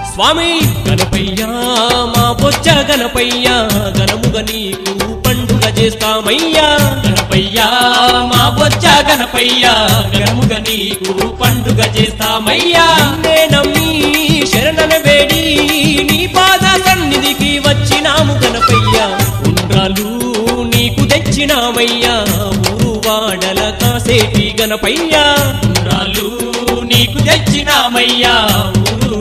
స్వామి గణపయ్యా మా బొజ్జ గణపయ్యా ఘనముగా నీకు పండుగ చేస్తామయ్యా గణపయ్యా మా బొజ్జ గణపయ్యా ఘనముగా నీకు పండుగ చేస్తామయ్యా నిన్నే నమ్మి శరణన వేడి నీ పాద సన్నిధికి వచ్చినాము గణపయ్యా ఉండ్రాలు నీకు తెచ్చినామయ్యా ఊరు వాడల కాసేటి గణపయ్యా ఉండ్రాలు నీకు తెచ్చినామయ్యా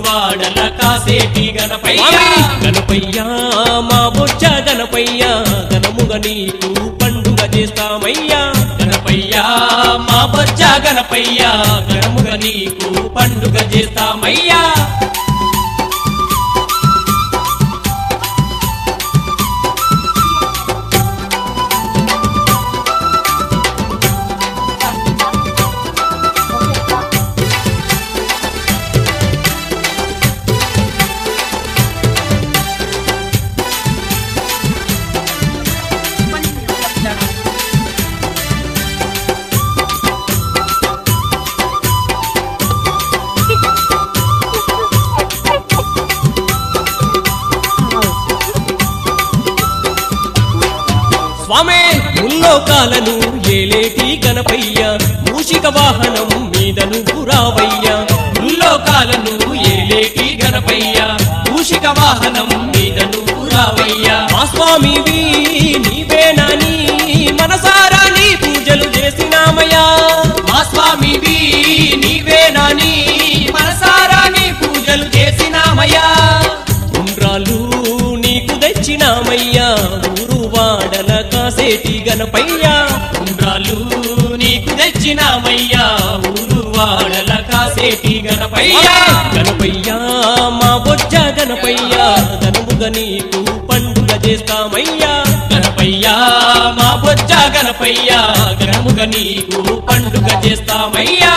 వాడల కాసేటి గణపయ్యా గణపయ్యా మా బొజ్జ గణపయ్యా ఘనముగా నీకు పండుగ చేస్తామయ్యా గణపయ్యా మా బొజ్జ గణపయ్యా ఘనముగా నీకు పండుగ చేస్తామయ్యా స్వామి ముల్లోకాలను ఏలేటి గణపయ్యా మూషిక వాహనం మీద నువ్వు రావయ్యా ముల్లోకాలను ఏలేటి గణపయ్యా మూషిక వాహనం మీద నువ్వు రావయ్యా మా స్వామివి నీవేనాని మనసారా నీ పూజలు చేసినామయ్యా మా స్వామివి నీవేనాని మనసారా నీ పూజలు చేసినామయ్యా ఉండ్రాలు నీకు తెచ్చినామయ్యా వాడల కాసేటి గణపయ్యా ఉండ్రాలు నీకు తెచ్చినామయ్యా ఊరు వాడల కాసేటి గణపయ్యా గణపయ్యా మా బొజ్జ గణపయ్యా ఘనముగా నీకు పండుగ చేస్తామయ్యా గణపయ్యా మా బొజ్జ గణపయ్యా ఘనముగా నీకు పండుగ చేస్తామయ్యా